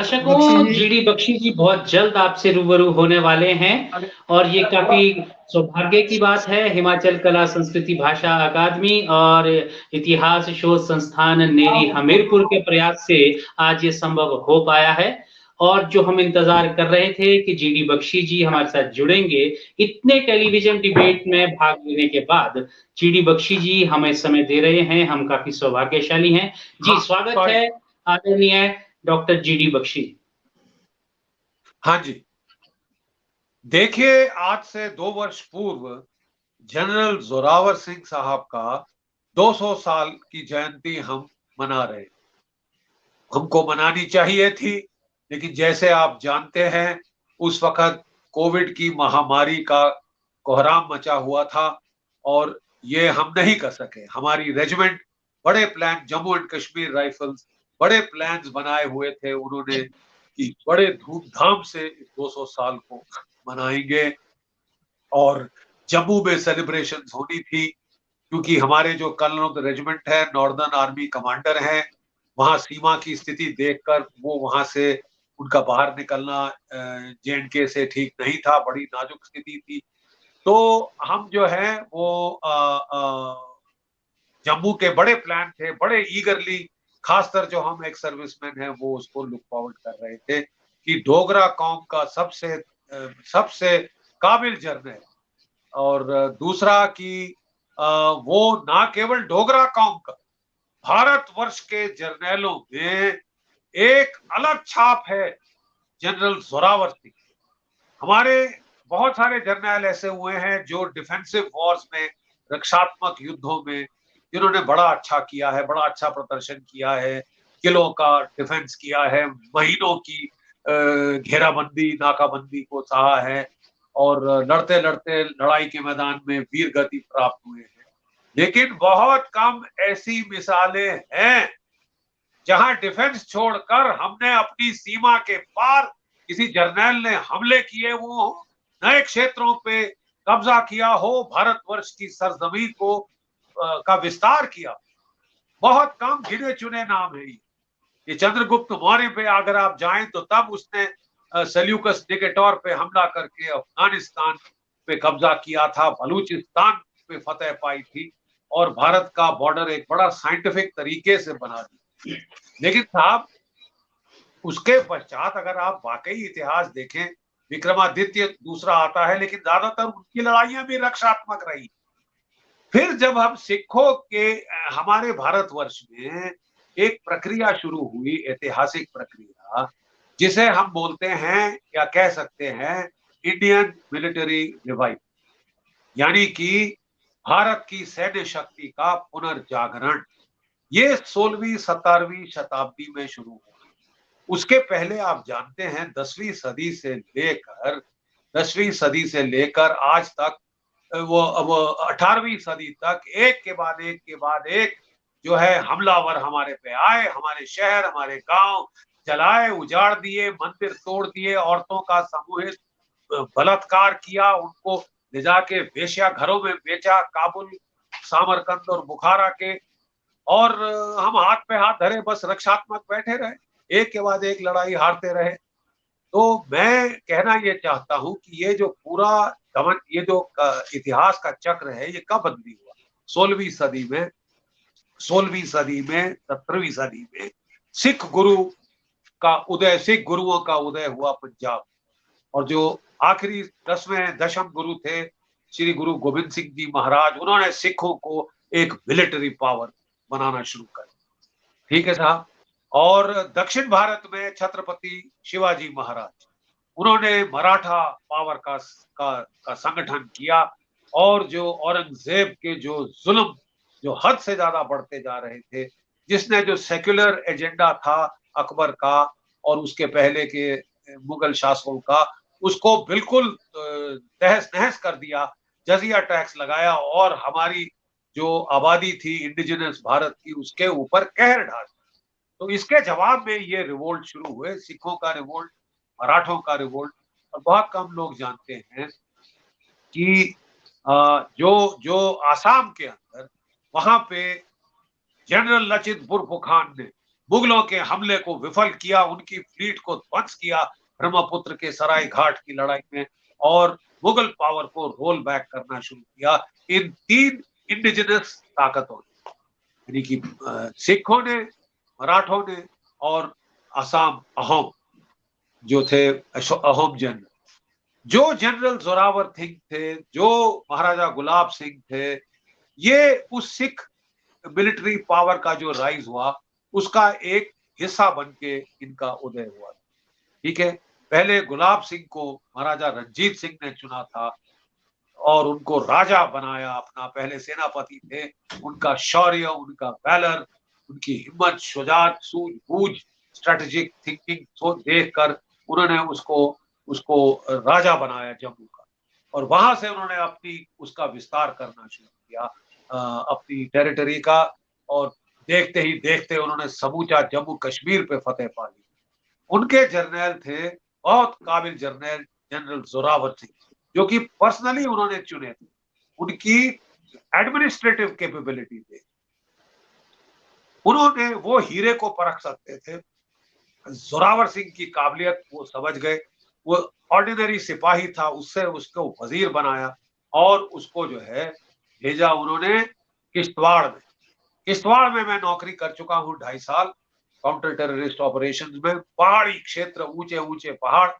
बख्शी दर्शकों, जी। जीडी बख्शी जी बहुत जल्द आपसे रूबरू होने वाले हैं और ये काफ़ी सौभाग्य की बात है। हिमाचल कला संस्कृति भाषा अकादमी और इतिहास शोध संस्थान नेरी हमीरपुर के प्रयास से आज ये संभव हो पाया है और जो हम इंतज़ार कर रहे थे कि जीडी बख्शी जी हमारे साथ जुड़ेंगे, इतने टेलीविज़न डिबेट में भाग लेने के बाद जीडी बख्शी जी हमें समय दे रहे हैं, हम काफ़ी सौभाग्यशाली हैं। जी, स्वागत है आदरणीय डॉक्टर जीडी बख्शी। हाँ जी। देखिए, आज से 2 वर्ष पूर्व जनरल जोरावर सिंह साहब का 200 साल की जयंती हम मना रहे हैं। हमको मनानी चाहिए थी, लेकिन जैसे आप जानते हैं, उस वक़्त कोविड की महामारी का कोहराम मचा हुआ था और ये हम नहीं कर सके। हमारी रेजिमेंट बड़े plan, Jammu and Kashmir rifles बड़े प्लान्स बनाए हुए थे उन्होंने कि बड़े धूमधाम से इस 200 साल को मनाएंगे और जम्मू में सेलिब्रेशंस होनी थी क्योंकि हमारे जो कर्नल ऑफ द रेजिमेंट है, नॉर्दर्न आर्मी कमांडर हैं, वहां सीमा की स्थिति देखकर वो वहां से उनका बाहर निकलना जे&के से ठीक नहीं था, बड़ी नाजुक स्थिति थी। तो हम जो है वो जम्मू के बड़े प्लान थे, बड़े ईगरली, खासकर जो हम एक सर्विसमैन हैं वो उसको लुक फॉरवर्ड कर रहे थे कि डोगरा कौम का सबसे काबिल जर्नल और दूसरा कि वो ना केवल डोगरा कौम का, भारतवर्ष के जर्नैलों में एक अलग छाप है जनरल जोरावर सिंह। हमारे बहुत सारे जर्नैल ऐसे हुए हैं जो डिफेंसिव वॉर्स में, रक्षात्मक युद्धों में जिन्होंने बड़ा अच्छा किया है, बड़ा अच्छा प्रदर्शन किया है, किलों का डिफेंस किया है, महीनों की घेराबंदी, नाकाबंदी को सहा है और लड़ते लड़ते लड़ाई के मैदान में वीर गति प्राप्त हुए हैं। लेकिन बहुत कम ऐसी मिसालें हैं जहां डिफेंस छोड़कर हमने अपनी सीमा के पार किसी जर्नैल ने हमले किए वो नए क्षेत्रों पे कब्जा किया हो, भारतवर्ष की सरजमीन को का विस्तार किया। बहुत कम गिने चुने नाम है ये चंद्रगुप्त मौर्य पे अगर आप जाएं तो तब उसने सेल्यूकस निकेटर पे हमला करके अफगानिस्तान पे कब्जा किया था, बलूचिस्तान पे फतेह पाई थी और भारत का बॉर्डर एक बड़ा साइंटिफिक तरीके से बना दिया। लेकिन साहब, उसके पश्चात अगर आप वाकई इतिहास देखें, विक्रमादित्य दूसरा आता है लेकिन ज्यादातर उनकी लड़ाइयां भी रक्षात्मक रही। फिर जब हम सिखों के हमारे भारतवर्ष में एक प्रक्रिया शुरू हुई, ऐतिहासिक प्रक्रिया, जिसे हम बोलते हैं या कह सकते हैं इंडियन मिलिट्री रिवाइवल, यानी कि भारत की सैन्य शक्ति का पुनर्जागरण। ये 16वीं 17वीं शताब्दी में शुरू हुआ। उसके पहले आप जानते हैं 10वीं सदी से लेकर आज तक वो 18वीं सदी तक एक के बाद एक जो है हमलावर हमारे पे आए, हमारे शहर, हमारे गांव जलाए, उजाड़ दिए, मंदिर तोड़ दिए, औरतों का सामूहिक बलात्कार किया, उनको ले जाके वेश्या घरों में बेचा, काबुल, सामरकंद और बुखारा के, और हम हाथ पे हाथ धरे बस रक्षात्मक बैठे रहे, एक के बाद एक लड़ाई हारते रहे। तो मैं कहना ये चाहता हूं कि ये जो पूरा गमन, ये जो इतिहास का चक्र है, ये कब बदली हुआ? 16वीं सदी में, 17वीं सदी में सिख गुरु का उदय, सिख गुरुओं का उदय हुआ पंजाब, और जो आखिरी 10वें दशम गुरु थे श्री गुरु गोविंद सिंह जी महाराज, उन्होंने सिखों को एक मिलिट्री पावर बनाना शुरू कर दिया। ठीक है साहब। और दक्षिण भारत में छत्रपति शिवाजी महाराज, उन्होंने मराठा पावर का संगठन किया और जो औरंगजेब के जो जुल्म जो हद से ज्यादा बढ़ते जा रहे थे, जिसने जो सेक्युलर एजेंडा था अकबर का और उसके पहले के मुगल शासकों का, उसको बिल्कुल तहस नहस कर दिया, जजिया टैक्स लगाया और हमारी जो आबादी थी इंडिजिनस भारत की, उसके ऊपर कहर ढा। तो इसके जवाब में ये रिवोल्ट शुरू हुए, सिखों का रिवोल्ट, मराठों का रिवोल्ट। और बहुत कम लोग जानते हैं कि जो जो आसाम के अंदर, वहां पे जनरल लचित बुरफुखान ने मुगलों के हमले को विफल किया, उनकी फ्लीट को ध्वंस किया ब्रह्मपुत्र के सराय घाट की लड़ाई में, और मुगल पावर को रोल बैक करना शुरू किया इन 3 इंडिजिनस ताकतों ने, यानी कि सिखों ने, मराठों ने और असम अहोम जो थे, अहोम जनरल। जो जनरल जोरावर सिंह थे, जो महाराजा गुलाब सिंह थे, ये उस सिख मिलिट्री पावर का जो राइज हुआ उसका एक हिस्सा बन के इनका उदय हुआ। ठीक है, पहले गुलाब सिंह को महाराजा रंजीत सिंह ने चुना था और उनको राजा बनाया अपना। पहले सेनापति थे, उनका शौर्य, उनका वैलर, उनकी हिम्मत, शुजात, सूझबूझ, स्ट्रेटेजिक थिंकिंग सोच देखकर उन्होंने उसको उसको राजा बनाया जम्मू का, और वहां से उन्होंने अपनी उसका विस्तार करना शुरू किया अपनी टेरिटरी का, और देखते ही देखते उन्होंने समूचा जम्मू कश्मीर पे फतेह पा ली। उनके जर्नैल थे बहुत काबिल जर्नैल जनरल जोरावर सिंह, जो कि पर्सनली उन्होंने चुने थे। उनकी एडमिनिस्ट्रेटिव कैपेबिलिटी थे, उन्होंने वो हीरे को परख सकते थे। जोरावर सिंह की काबिलियत वो समझ गए। वो ऑर्डिनरी सिपाही था, उससे उसको वजीर बनाया और उसको जो है भेजा उन्होंने किश्तवाड़ में। किश्तवाड़ में मैं नौकरी कर चुका हूँ 2.5 साल काउंटर टेररिस्ट ऑपरेशंस में। पहाड़ी क्षेत्र, ऊंचे ऊंचे पहाड़,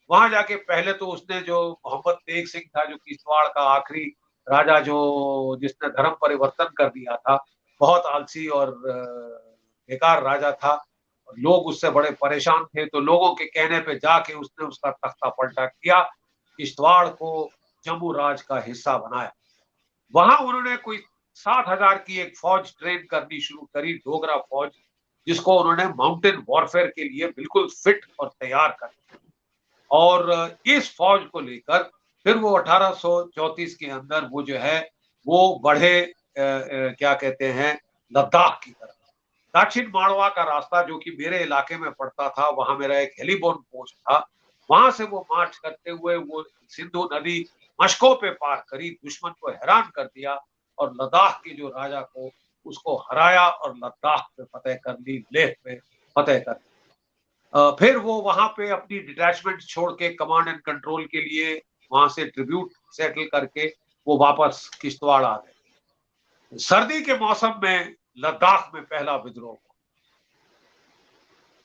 वहां जाके पहले तो उसने जो मोहम्मद तेग सिंह था, जो किश्तवाड़ का आखिरी राजा, जो जिसने धर्म परिवर्तन कर दिया था, बहुत आलसी और बेकार राजा था, लोग उससे बड़े परेशान थे, तो लोगों के कहने पे जाके उसने उसका तख्ता पलटा किया, किश्तवाड़ को जम्मू राज का हिस्सा बनाया। वहां उन्होंने कोई 7,000 की एक फौज ट्रेन करनी शुरू करी, डोगरा फौज, जिसको उन्होंने माउंटेन वॉरफेयर के लिए बिल्कुल फिट और तैयार कर दिया। और इस फौज को लेकर फिर वो 1834 के अंदर वो जो है वो बढ़े क्या कहते हैं, लद्दाख की तरफ। दक्षिण माड़वा का रास्ता जो कि मेरे इलाके में पड़ता था, वहां मेरा एक हेलीबोर्न पोस्ट था, वहां से वो मार्च करते हुए वो सिंधु नदी मशकों पे पार करी, दुश्मन को हैरान कर दिया और लद्दाख के जो राजा को उसको हराया और लद्दाख पे फतेह कर ली, लेह पे फतेह कर ली। फिर वो वहां पे अपनी डिटैचमेंट छोड़ के कमांड एंड कंट्रोल के लिए वहां से ट्रिब्यूट सेटल करके वो वापस किश्तवाड़ आ गए। सर्दी के मौसम में लद्दाख में पहला विद्रोह।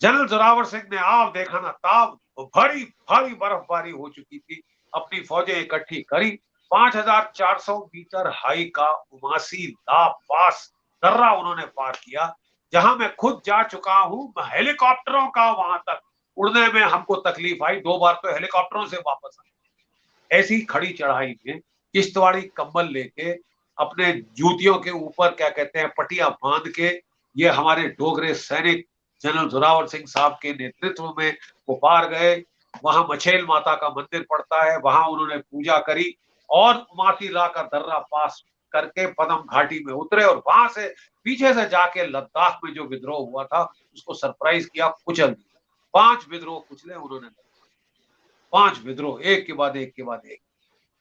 जनरल जोरावर सिंह ने आप देखा ना, ताब भारी भारी बर्फबारी हो चुकी थी, अपनी फौजें इकट्ठी करी, 5,400 मीटर हाई का उमासी ला पास दर्रा उन्होंने पार किया, जहां मैं खुद जा चुका हूं। हेलीकॉप्टरों का वहां तक उड़ने में हमको तकलीफ आई, 2 बार तो हेलीकॉप्टरों से वापस आए। ऐसी खड़ी चढ़ाई में किश्तवाड़ी कंबल लेके, अपने जूतियों के ऊपर क्या कहते हैं पटिया बांध के, ये हमारे डोगरे सैनिक जनरल जोरावर सिंह साहब के नेतृत्व में वो पार गए। वहां मछेल माता का मंदिर पड़ता है, वहां उन्होंने पूजा करी और उमासी ला का दर्रा पास करके पदम घाटी में उतरे, और वहां से पीछे से जाके लद्दाख में जो विद्रोह हुआ था उसको सरप्राइज किया, कुचल दिया। 5 विद्रोह कुचले उन्होंने, 5 विद्रोह एक के बाद एक के बाद एक।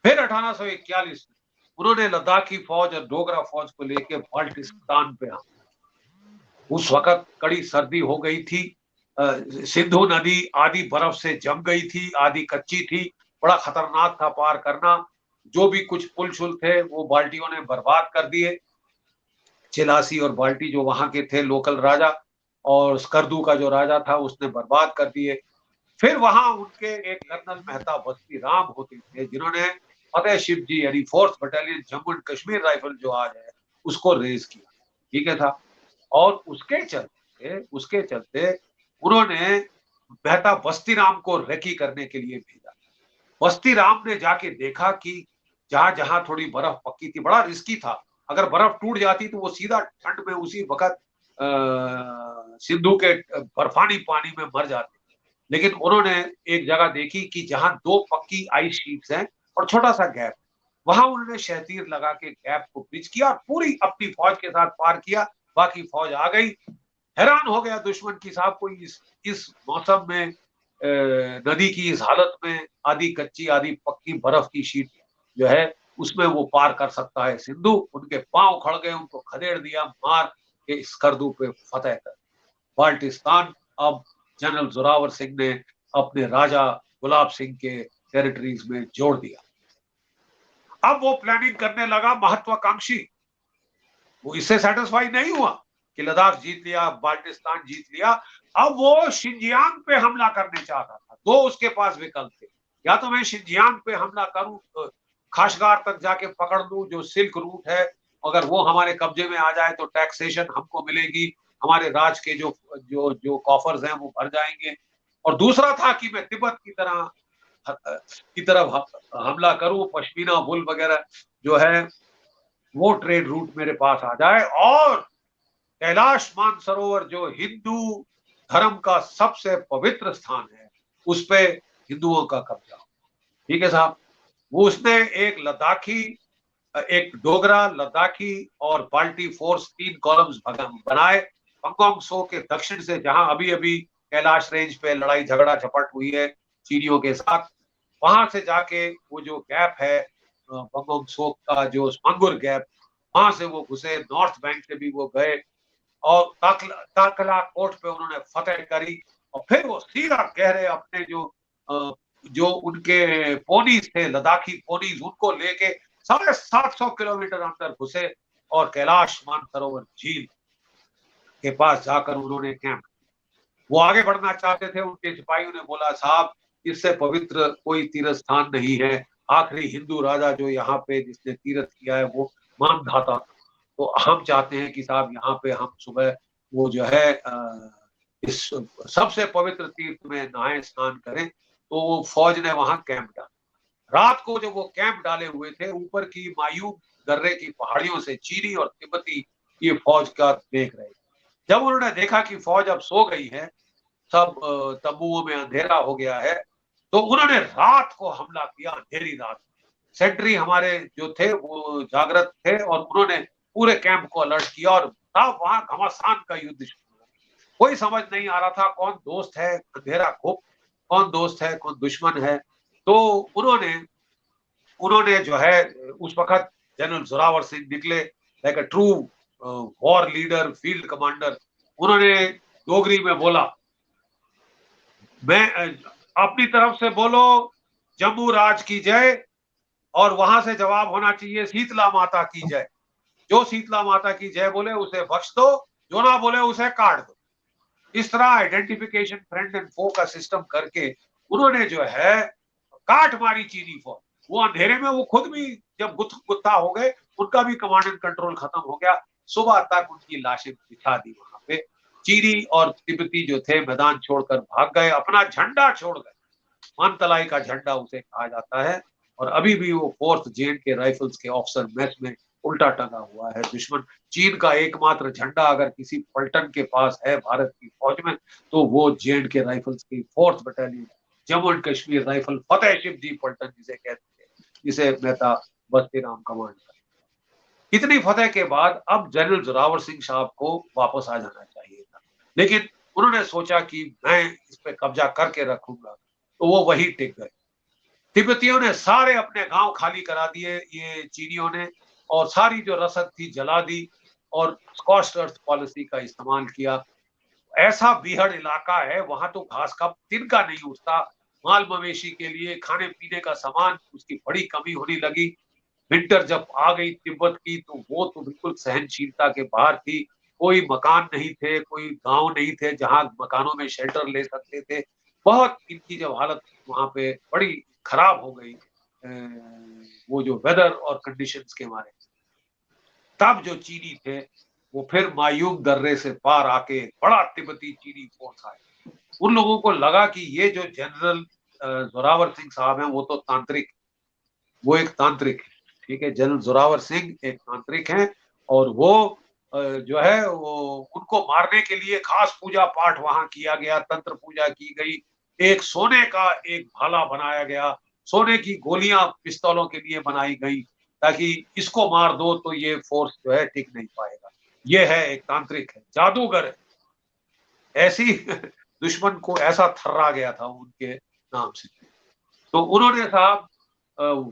फिर 1841 में उन्होंने लद्दाखी फौज और डोगरा फौज को लेकर बाल्टिस्तान पे हमला। उस वक्त कड़ी सर्दी हो गई थी, सिंधु नदी आधी बर्फ से जम गई थी, आधी कच्ची थी, बड़ा खतरनाक था पार करना। जो भी कुछ पुल शुल थे वो बाल्टियों ने बर्बाद कर दिए। चिलासी और बाल्टी जो वहां के थे लोकल राजा, और स्कर्दू का जो राजा था उसने बर्बाद कर दिए। फिर वहां उनके एक कर्नल मेहता बस्ती राम होते थे, जिन्होंने फतेह शिव जी यानी 4th battalion Jammu and Kashmir rifle जो आज है उसको रेज किया। ठीक है था, और उसके चलते उन्होंने मेहता बस्ती राम को रेकी करने के लिए भेजा। बस्ती राम ने जाके देखा कि जहां जहां थोड़ी बर्फ पक्की थी, बड़ा रिस्की था, अगर बर्फ टूट जाती तो वो सीधा ठंड में उसी वक्त सिंधु के बर्फानी पानी में मर जाते। लेकिन उन्होंने एक जगह देखी कि जहां 2 पक्की आइस शीट्स हैं और छोटा सा गैप, वहां उन्होंने शहतीर लगा के गैप को ब्रिज किया और पूरी अपनी फौज के साथ पार किया। बाकी फौज आ गई। हैरान हो गया दुश्मन की साहब कोई इस मौसम में नदी की इस हालत में, आधी कच्ची आधी पक्की बर्फ की शीट जो है उसमें वो पार कर सकता है सिंधु। उनके पांव खड़ गए, उनको खदेड़ दिया, मार के स्कर्दू पे फतेह कर। बाल्टिस्तान अब जनरल जोरावर सिंह ने अपने राजा गुलाब सिंह के टेरिटरीज में जोड़ दिया। अब वो प्लानिंग करने लगा महत्वाकांक्षी। वो इससे सेटिस्फाई नहीं हुआ कि लद्दाख जीत लिया, बाल्टिस्तान जीत लिया। अब वो शिनजियांग पे हमला करने चाहता था। दो उसके पास विकल्प थे, या तो मैं शिनजियांग पे हमला करूं, खाशगार तक जाके पकड़ लूं, जो सिल्क रूट है, अगर वो हमारे कब्जे में आ जाए तो टैक्सेशन हमको मिलेगी, हमारे राज के जो जो जो कॉफर्स हैं वो भर जाएंगे। और दूसरा था कि मैं तिब्बत की तरफ हमला करूं, पश्मीना वुल वगैरह जो है वो ट्रेड रूट मेरे पास आ जाए, और कैलाश मानसरोवर जो हिंदू धर्म का सबसे पवित्र स्थान है उस पे हिंदुओं का कब्जा। ठीक है साहब। वो उसने एक डोगरा, लद्दाखी और बाल्टी फोर्स 3 कॉलम्स बनाए पंगोंग सो के दक्षिण से, जहां अभी अभी कैलाश रेंज पे लड़ाई झगड़ा झपट हुई है चीनियों के साथ। वहां से जाके वो जो गैप है पंगोंग सो का, जो स्पंगुर गैप, वहां से वो घुसे, नॉर्थ बैंक से भी वो गए और ताकला कोट पे उन्होंने फतेह करी। और फिर वो सीधा गहरे अपने जो उनके पोनीज थे, लद्दाखी पोनीज, उनको लेके 750 किलोमीटर अंदर घुसे और कैलाश मानसरोवर झील के पास जाकर उन्होंने कैंप। वो आगे बढ़ना चाहते थे, उनके सिपाहियों ने बोला साहब इससे पवित्र कोई तीर्थ स्थान नहीं है, आखिरी हिंदू राजा जो यहाँ पे जिसने तीर्थ किया है वो मानधाता, तो हम चाहते हैं कि साहब यहाँ पे हम सुबह वो जो है इस सबसे पवित्र तीर्थ में नहाए स्नान करें। तो वो फौज ने वहां कैंप डाला। रात को जब वो कैंप डाले हुए थे, ऊपर की मायूं दर्रे की पहाड़ियों से चीनी और तिब्बती ये फौज का देख रहे। जब उन्होंने देखा कि फौज अब सो गई है, सब तंबुओं में अंधेरा हो गया है, तो उन्होंने रात को हमला किया, अंधेरी रात। सेंट्री हमारे जो थे वो जागृत थे और उन्होंने पूरे कैंप को अलर्ट किया और तब वहां घमासान का युद्ध शुरू हुआ। कोई समझ नहीं आ रहा था कौन दोस्त है, अंधेरा खूब, कौन दोस्त है कौन दुश्मन है। तो उन्होंने जो है उस वक्त जनरल जोरावर सिंह निकले, like a true war leader, field commander. उन्होंने डोगरी में बोला, मैं अपनी तरफ से बोलो जम्मू राज की जय, और वहां से जवाब होना चाहिए शीतला माता की जय। जो शीतला माता की जय बोले उसे बख्श दो, जो ना बोले उसे काट दो। इस तरह आइडेंटिफिकेशन फ्रेंड एंड फो का सिस्टम करके उन्होंने जो है काट मारी चीनी फौज। वो अंधेरे में वो खुद भी जब गुत्था हो गए, उनका भी कमांड एंड कंट्रोल खत्म हो गया। सुबह तक उनकी लाशें बिछा दी वहां पे। चीनी और तिब्बती जो थे मैदान छोड़कर भाग गए, अपना झंडा छोड़ गए। मानतलाई का झंडा उसे कहा जाता है, और अभी भी वो 4th जेन के राइफल्स के ऑफिसर मेस में उल्टा टंगा हुआ है। दुश्मन चीन का एकमात्र झंडा अगर किसी पलटन के पास है भारत की फौज में, तो वो जेन के राइफल्स की 4th battalion Jammu and Kashmir rifle Fateh Shivji पलटन जिसे कहते थे, जिसे मेहता बस्ती राम कमांड कर। इतनी फतेह के बाद अब जनरल जोरावर सिंह साहब को वापस आ जाना चाहिए था, लेकिन उन्होंने सोचा कि मैं इस पे कब्जा करके रखूंगा, तो वो वही टिक गए। तिब्बतियों ने सारे अपने गांव खाली करा दिए, ये चीनियों ने, और सारी जो रसद थी जला दी और स्कॉच्ड अर्थ पॉलिसी का इस्तेमाल किया। ऐसा बीहड़ इलाका है, वहां तो घास का तिनका नहीं उठता। माल मवेशी के लिए खाने पीने का सामान उसकी बड़ी कमी होने लगी। विंटर जब आ गई तिब्बत की, तो वो तो बिल्कुल सहनशीलता के बाहर थी। कोई मकान नहीं थे, कोई गांव नहीं थे जहां मकानों में शेल्टर ले सकते थे। बहुत इनकी जब हालत वहां पे बड़ी खराब हो गई, वो जो वेदर और कंडीशंस के मारे, तब जो चीनी थे वो फिर मायूम दर्रे से पार आके बड़ा तिब्बती चीनी फोर्स आए। उन लोगों को लगा कि ये जो जनरल जोरावर सिंह साहब हैं वो तो तांत्रिक, वो एक तांत्रिक है। ठीक है, जनरल जोरावर सिंह एक तांत्रिक हैं, और वो जो है वो उनको मारने के लिए खास पूजा पाठ वहां किया गया, तंत्र पूजा की गई। एक सोने का एक भाला बनाया गया, सोने की गोलियां पिस्तौलों के लिए बनाई गई, ताकि इसको मार दो तो ये फोर्स जो है टिक नहीं पाएगा। ये है एक तांत्रिक है, जादूगर है। ऐसी दुश्मन को ऐसा थर्रा गया था उनके नाम से। तो उन्होंने साहब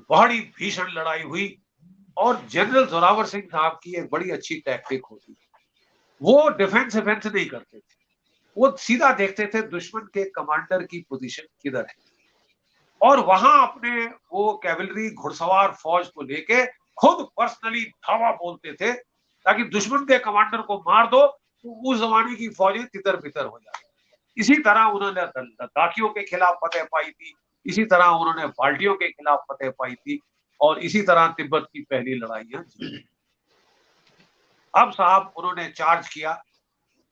बड़ी भीषण लड़ाई हुई, और जनरल जोरावर सिंह साहब की एक बड़ी अच्छी टैक्टिक होती थी, वो डिफेंस नहीं करते थे। वो सीधा देखते थे दुश्मन के कमांडर की पोजीशन किधर है और वहां अपने वो कैवलरी घुड़सवार फौज को लेके खुद पर्सनली धावा बोलते थे ताकि दुश्मन के कमांडर को मार दो तो उस जमाने की फौजें तितर बितर हो जाती। इसी तरह उन्होंने लद्दाखियों के खिलाफ फतेह पाई थी, इसी तरह उन्होंने बाल्टियों के खिलाफ फतेह पाई थी और इसी तरह तिब्बत की पहली लड़ाइयां जीती। अब साहब उन्होंने चार्ज किया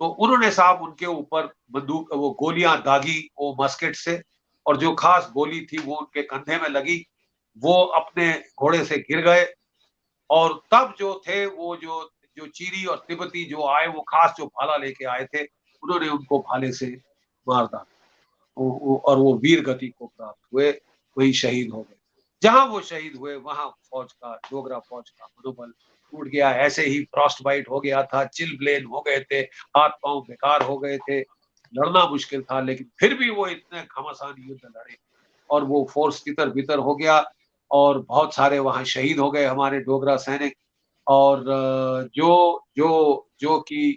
तो उन्होंने साहब उनके ऊपर बंदूक वो गोलियां दागी वो मस्केट से और जो खास गोली थी वो उनके कंधे में लगी, वो अपने घोड़े से गिर गए और तब जो थे वो जो जो चीरी और तिब्बती जो आए वो खास जो भाला लेके आए थे उन्होंने उनको भाले से मार डाला और वो वीर गति को प्राप्त हुए, वही शहीद हो गए। जहां वो शहीद हुए वहां फौज का डोगरा फौज का मनोबल टूट गया। ऐसे ही फ्रॉस्ट बाइट हो गया था, चिल ब्लेन हो गए थे, हाथ पांव बेकार हो गए थे, लड़ना मुश्किल था, लेकिन फिर भी वो इतने घमासान युद्ध लड़े और वो फोर्स तितर बितर हो गया और बहुत सारे वहां शहीद हो गए हमारे डोगरा सैनिक। और जो जो जो कि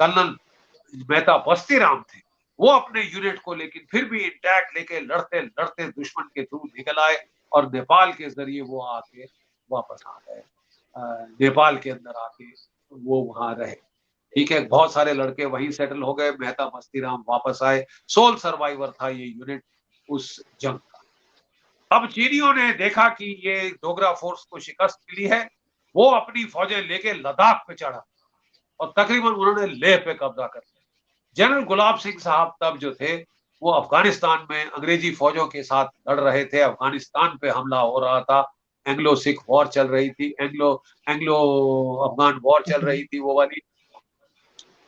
कर्नल मेहता बस्ती राम थे वो अपने यूनिट को लेकिन फिर भी इंटैक्ट लेके लड़ते लड़ते दुश्मन के थ्रू निकल आए और नेपाल के जरिए वो आके वापस आ गए। नेपाल के अंदर आके वो वहां रहे। ठीक है, बहुत सारे लड़के वहीं सेटल हो गए, मेहता मस्तीराम वापस आए। सोल सर्वाइवर था ये यूनिट उस जंग का। अब चीनियों ने देखा कि ये डोगरा फोर्स को शिकस्त मिली है, वो अपनी फौजें लेके लद्दाख पे चढ़ा और तकरीबन उन्होंने लेह पे कब्जा कर लिया। जनरल गुलाब सिंह साहब तब जो थे वो अफगानिस्तान में अंग्रेजी फौजों के साथ लड़ रहे थे, अफगानिस्तान पे हमला हो रहा था, एंग्लो सिख वॉर चल रही थी, एंग्लो एंग्लो अफगान वॉर चल रही थी वो वाली।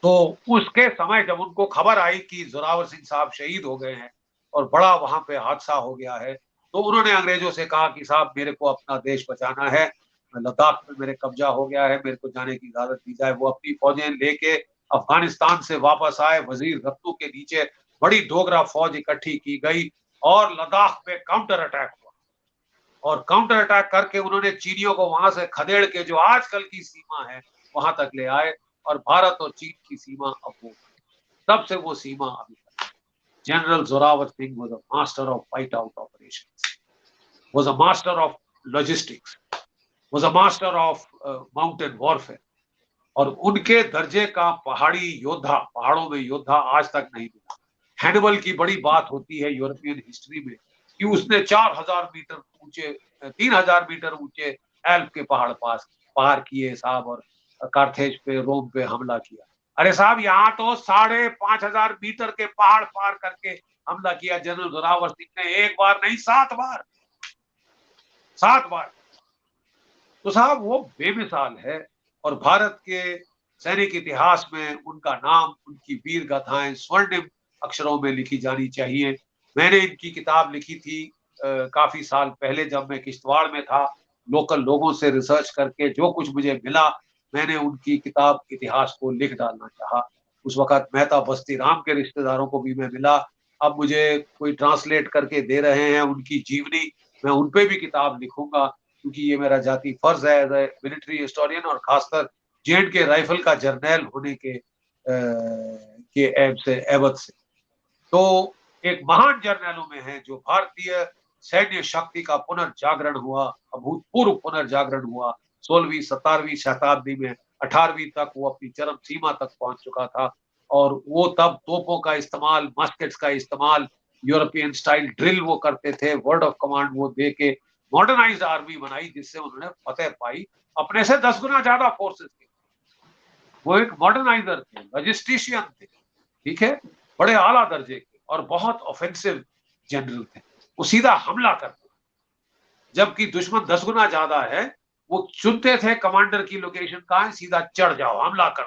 तो उसके समय जब उनको खबर आई कि जोरावर सिंह साहब शहीद हो गए हैं और बड़ा वहां पे हादसा हो गया है, तो उन्होंने अंग्रेजों से कहा कि साहब मेरे को अपना देश बचाना है, लद्दाख में मेरे कब्जा हो गया है, मेरे को जाने की इजाजत दी जाए। वो अपनी फौजें लेके अफगानिस्तान से वापस आए, वजीर रत्तू के नीचे बड़ी डोगरा फौज इकट्ठी की गई और लद्दाख पे काउंटर अटैक हुआ और काउंटर अटैक करके उन्होंने चीनियों को वहां से खदेड़ के जो आजकल की सीमा है वहां तक ले आए और भारत और चीन की सीमा अब वो तब से वो सीमा अभी तक। General Zorawar Singh was a master of fight out operations, was a master of logistics, was a master of mountain warfare और उनके दर्जे का पहाड़ी योद्धा, पहाड़ों में योद्धा आज तक नहीं मिला। हैनिबल की बड़ी बात होती है यूरोपियन हिस्ट्री में कि उसने 4000 मीटर ऊंचे 3000 मीटर ऊंचे एल्प के पहाड़ पार किए साहब और कार्थेज पे रोम पे हमला किया। अरे साहब यहाँ तो 5500 मीटर के पहाड़ पार करके हमला किया जनरल जोरावर सिंह ने, एक बार नहीं 7 बार, 7 बार। तो साहब वो बेमिसाल है और भारत के सैनिक इतिहास में उनका नाम, उनकी वीर गाथाएं स्वर्णिम अक्षरों में लिखी जानी चाहिए। मैंने इनकी किताब लिखी थी काफी साल पहले जब मैं किश्तवाड़ में था, लोकल लोगों से रिसर्च करके जो कुछ मुझे मिला मैंने उनकी किताब इतिहास को लिख डालना चाहा। उस वक्त मेहता बस्ती राम के रिश्तेदारों को भी मैं मिला, अब मुझे कोई ट्रांसलेट करके दे रहे हैं उनकी जीवनी, मैं उन पे भी किताब लिखूंगा क्योंकि ये मेरा जाती फर्ज है एज ए मिलिट्री हिस्टोरियन और खासकर जेएंड के राइफल का जर्नैल होने के ऐब से एवज से। तो एक महान जर्नैलों में है जो भारतीय सैन्य शक्ति का पुनर्जागरण हुआ, अभूतपूर्व पुनर्जागरण हुआ 16वीं 17वीं शताब्दी में, 18वीं तक वो अपनी चरम सीमा तक पहुंच चुका था और वो तब तोपों का इस्तेमाल, मस्केट्स का इस्तेमाल, यूरोपियन स्टाइल ड्रिल वो करते थे, वर्ड ऑफ कमांड वो दे के मॉडर्नाइज्ड आर्मी बनाई जिससे उन्होंने फतेह पाई अपने से 10 गुना ज्यादा फोर्सेस के। वो एक मॉडर्नाइजर थे, लॉजिस्टिशियन थे, ठीक है, बड़े आला दर्जे के और बहुत ऑफेंसिव जनरल थे। वो सीधा हमला करते, जबकि दुश्मन 10 गुना ज्यादा है, वो चुनते थे कमांडर की लोकेशन कहाँ है, सीधा चढ़ जाओ, हमला कर,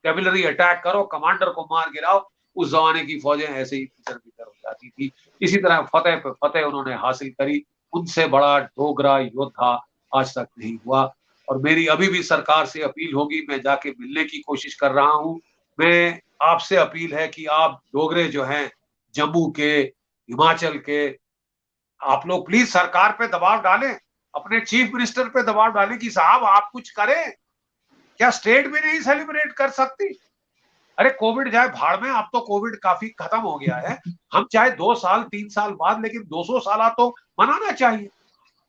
कैविलरी अटैक करो, कमांडर को मार गिराओ। उस जमाने की फौजें ऐसे ही तितर बितर हो जाती थी। इसी तरह फतेह पे फतेह उन्होंने हासिल करी, उनसे बड़ा डोगरा योद्धा आज तक नहीं हुआ। और मेरी अभी भी सरकार से अपील होगी, मैं जाके मिलने की कोशिश कर रहा हूँ, मैं आपसे अपील है कि आप डोगरे जो हैं जम्मू के, हिमाचल के, आप लोग प्लीज सरकार पे दबाव डालें, अपने चीफ मिनिस्टर पे दबाव डालें कि साहब आप कुछ करें। क्या स्टेट भी नहीं सेलिब्रेट कर सकती? अरे कोविड जाए भाड़ में, अब तो कोविड काफी खत्म हो गया है। हम चाहे 2 साल 3 साल बाद, लेकिन 200 साल तो मनाना चाहिए।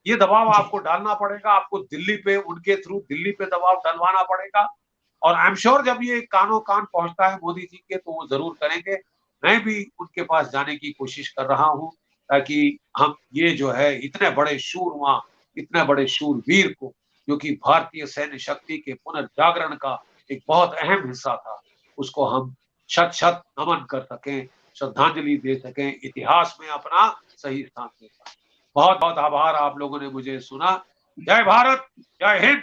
ये दबाव जी। आपको डालना पड़ेगा, आपको दिल्ली पे उनके थ्रू दिल्ली पे दबाव डलवाना पड़ेगा। और आई एम श्योर जब ये कानो कान पहुंचता है मोदी जी के, तो वो जरूर करेंगे। मैं भी उनके पास जाने की कोशिश कर रहा हूं, ताकि हम ये जो है इतने बड़े शूरमां, इतने बड़े शूरवीर को, जो कि भारतीय सैन्य शक्ति के पुनर्जागरण का एक बहुत अहम हिस्सा था, उसको हम शत शत नमन कर सकें, श्रद्धांजलि दे सकें, इतिहास में अपना सही स्थान दे सकें। बहुत बहुत आभार, आप लोगों ने मुझे सुना। जय भारत, जय हिंद।